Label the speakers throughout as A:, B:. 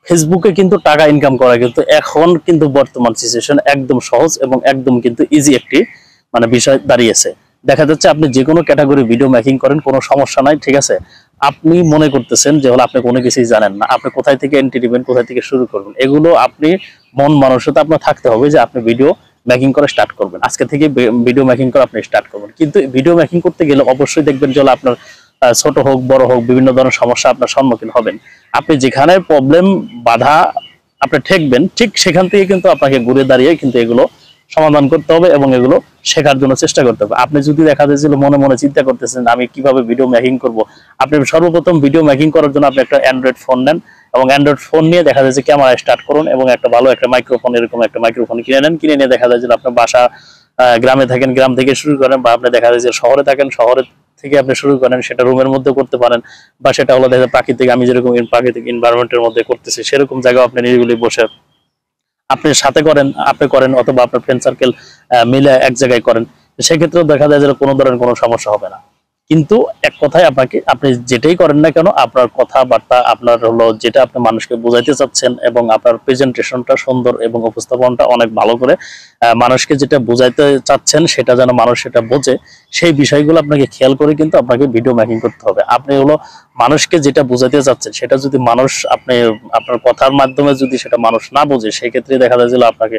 A: ফেসবুকে কিন্তু টাকা ইনকাম করা কিন্তু এখন কিন্তু বর্তমান সিচুয়েশন একদম সহজ এবং একদম কিন্তু ইজি একটি মানে বিষয় দাঁড়িয়েছে। দেখা যাচ্ছে আপনি যে কোনো ক্যাটাগরি ভিডিও মেকিং করেন, কোনো সমস্যা নাই, ঠিক আছে। আপনি মনে করতেছেন যে হলো আপনি কোনো কিছুই জানেন না, আপনি কোথায় থেকে এন্ট্রি দিবেন, কোথায় থেকে শুরু করবেন, এগুলো আপনি মন মানসিকতা আপনার থাকতে হবে যে আপনি ভিডিও মেকিং করা স্টার্ট করবেন, আজকে থেকে ভিডিও মেকিং করা আপনি স্টার্ট করবেন। কিন্তু ভিডিও মেকিং করতে গেলে অবশ্যই দেখবেন যে আপনার ছোট হোক বড় হোক বিভিন্ন ধরনের সমস্যা আপনার সম্মুখীন হবেন। আপনি যেখানে প্রবলেম বাধা আপনি ঠেকবেন, ঠিক সেখান থেকে কিন্তু আপনাকে ঘুরে দাঁড়িয়ে কিন্তু এগুলো সমাধান করতে হবে এবং এগুলো শেখার জন্য চেষ্টা করতে হবে। আপনি যদি দেখা যাচ্ছিল মনে মনে চিন্তা করতেছেন আমি কিভাবে ভিডিও মেকিং করব, আপনি সর্বপ্রথম ভিডিও মেকিং করার জন্য আপনি একটা অ্যান্ড্রয়েড ফোন নেন এবং অ্যান্ড্রয়েড ফোন নিয়ে দেখা যাচ্ছে ক্যামেরা স্টার্ট করুন এবং একটা ভালো একটা মাইক্রোফোন, এরকম একটা মাইক্রোফোন কিনে নেন। কিনে নিয়ে দেখা যায় যে আপনার বাসা গ্রামে থাকেন, গ্রাম থেকে শুরু করেন, বা আপনি দেখা যায় যে শহরে থাকেন, শহরে থেকে আপনি শুরু করেন, সেটা রুমের মধ্যে করতে পারেন, বা সেটা হলো দেখা প্রাকৃতিক, আমি যেরকম প্রাকৃতিক এনভায়রনমেন্টের মধ্যে করতেছি সেরকম জায়গায় আপনি নিরিবিলি বসে আপনি সাথে করেন, আপনি করেন, অথবা আপনার ফ্রেন্ড সার্কেল মিলে এক জায়গায় করেন, সেক্ষেত্রেও দেখা যায় যে কোনো ধরনের কোনো সমস্যা হবে না। কিন্তু এক কথায় আপনাকে আপনি যেটাই করেন না কেন আপনার কথাবার্তা, আপনার হলো যেটা আপনি মানুষকে বোঝাইতে চাচ্ছেন এবং আপনার প্রেজেন্টেশনটা সুন্দর এবং উপস্থাপনটা অনেক ভালো করে মানুষকে যেটা বোঝাইতে চাচ্ছেন সেটা যেন মানুষ সেটা বোঝে, সেই বিষয়গুলো আপনাকে খেয়াল করে কিন্তু আপনাকে ভিডিও মেকিং করতে হবে। আপনি হলো মানুষকে যেটা বোঝাতে চাচ্ছেন সেটা যদি মানুষ আপনি আপনার কথার মাধ্যমে যদি সেটা মানুষ না বোঝে, সেই ক্ষেত্রে দেখা যায় যে আপনাকে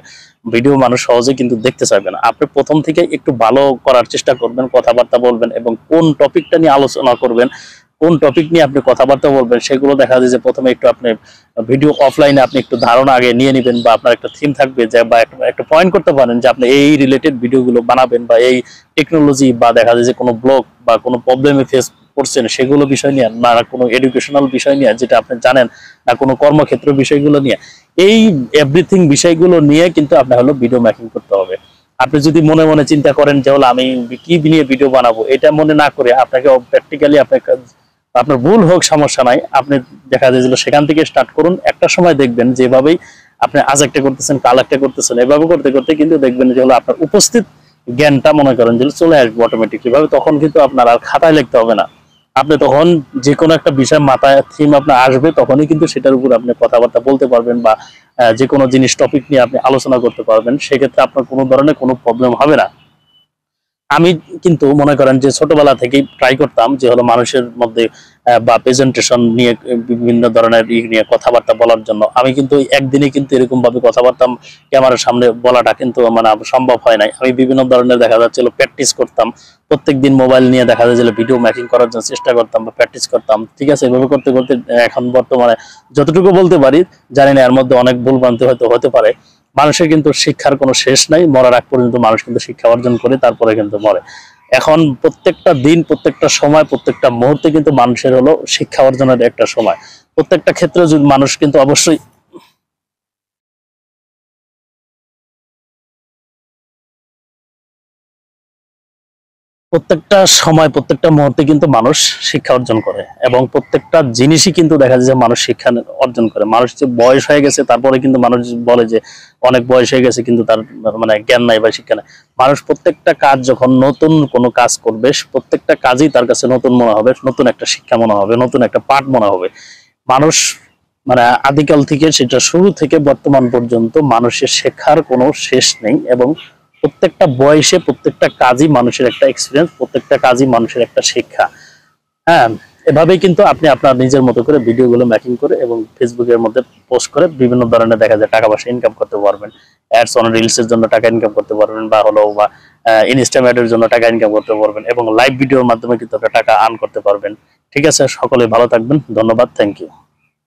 A: ভিডিও মানুষ সহজে কিন্তু দেখতে চাইবে না। আপনি প্রথম থেকে একটু ভালো করার চেষ্টা করবেন, কথাবার্তা বলবেন এবং কোন টপিকটা নিয়ে আলোচনা করবেন, কোন টপিক নিয়ে আপনি কথাবার্তা বলবেন, সেগুলো দেখা যায় যে প্রথমে একটু আপনি ভিডিও অফলাইনে আপনি একটু ধারণা আগে নিয়ে নেবেন, বা আপনার একটা থিম থাকবে যে বা একটা পয়েন্ট করতে পারেন যে আপনি এই রিলেটেড ভিডিওগুলো বানাবেন, বা এই টেকনোলজি বা দেখা যায় যে কোনো ব্লগ বা কোনো প্রবলেমে ফেস করছেন সেগুলো বিষয় নিয়ে, না কোনো এডুকেশনাল বিষয় নিয়ে যেটা আপনি জানেন, না কোনো কর্মক্ষেত্র বিষয়গুলো নিয়ে, এই এভরিথিং বিষয়গুলো নিয়ে কিন্তু আপনার হলো ভিডিও মেকিং করতে হবে। আপনি যদি মনে মনে চিন্তা করেন যে হলো আমি কি নিয়ে ভিডিও বানাবো, এটা মনে না করে আপনাকে প্র্যাকটিক্যালি আপনার ভুল হোক সমস্যা নাই, আপনি দেখা যায় সেখান থেকে স্টার্ট করুন। একটা সময় দেখবেন যেভাবেই আপনি আজ একটা করতেছেন কাল একটা করতেছেন, এভাবে করতে করতে কিন্তু দেখবেন যে হলো আপনার উপস্থিত জ্ঞানটা মনে করেন যে চলে আসবে অটোমেটিকলি ভাবে, তখন কিন্তু আপনার আর খাতায় লিখতে হবে না। আপনি তখন যে কোনো একটা বিষয় মাথায় থিম আপনার আসবে, তখনই কিন্তু সেটার উপর আপনি কথাবার্তা বলতে পারবেন, বা যে কোনো জিনিস টপিক নিয়ে আপনি আলোচনা করতে পারবেন, সেক্ষেত্রে আপনার কোনো ধরনের কোনো প্রবলেম হবে না। আমি কিন্তু মনে করেন যে ছোটবেলা থেকেই ট্রাই করতাম যে হলো মানুষের মধ্যে বা প্রেজেন্টেশন নিয়ে বিভিন্ন ধরনের নিয়ে কথাবার্তা বলার জন্য। আমি কিন্তু একদিনে কিন্তু এরকম ভাবে কথাবার্তা ক্যামেরার সামনে বলাটা কিন্তু মানে সম্ভব হয় নাই। আমি বিভিন্ন ধরনের দেখা যাচ্ছিল প্র্যাকটিস করতাম, প্রত্যেকদিন মোবাইল নিয়ে দেখা যাচ্ছিল ভিডিও মেকিং করার জন্য চেষ্টা করতাম বা প্র্যাকটিস করতাম, ঠিক আছে। এভাবে করতে করতে এখন বর্তমানে যতটুকু বলতে পারি, জানি না এর মধ্যে অনেক ভুল ভ্রান্তি হয়তো হতে পারে। মানুষের কিন্তু শিক্ষার কোনো শেষ নাই, মরার আগ পর্যন্ত মানুষ কিন্তু শিক্ষা অর্জন করে তারপরে কিন্তু মরে। এখন প্রত্যেকটা দিন, প্রত্যেকটা সময়, প্রত্যেকটা মুহূর্তে কিন্তু মানুষের হলো শিক্ষা অর্জনের একটা সময়। প্রত্যেকটা ক্ষেত্রে যদি মানুষ কিন্তু অবশ্যই প্রত্যেকটা সময়, প্রত্যেকটা মুহূর্তে কিন্তু মানুষ শিক্ষা অর্জন করে এবং প্রত্যেকটা জিনিসই কিন্তু দেখা যায় যে মানুষ শিক্ষা অর্জন করে। মানুষ যে বয়স হয়ে গেছে তারপরে কিন্তু মানুষ বলে যে অনেক বয়স হয়ে গেছে কিন্তু তার মানে জ্ঞান নাই বা শিক্ষা নাই। মানুষ প্রত্যেকটা কাজ যখন নতুন কোনো কাজ করবে, প্রত্যেকটা কাজই তার কাছে নতুন মনে হবে, নতুন একটা শিক্ষা মনে হবে, নতুন একটা পাঠ মনে হবে। মানুষ মানে আদিকাল থেকে সেটা শুরু থেকে বর্তমান পর্যন্ত মানুষের শেখার কোনো শেষ নেই এবং প্রত্যেকটা বয়সে প্রত্যেকটা কাজই মানুষের একটা এক্সপিরিয়েন্স, প্রত্যেকটা কাজই মানুষের একটা শিক্ষা। হ্যাঁ, এভাবেই কিন্তু আপনি আপনার নিজের মতো করে ভিডিওগুলো মেকিং করে এবং ফেসবুকের মধ্যে পোস্ট করে বিভিন্ন ধরনের দেখা যায় টাকা পয়সা ইনকাম করতে পারবেন। অ্যাডস অন রিলসের জন্য টাকা ইনকাম করতে পারবেন, বা হলো বা ইনস্টাগ্রামের জন্য টাকা ইনকাম করতে পারবেন এবং লাইভ ভিডিওর মাধ্যমে কিন্তু আপনি টাকা আর্ন করতে পারবেন। ঠিক আছে, সকলে ভালো থাকবেন, ধন্যবাদ, থ্যাংক ইউ।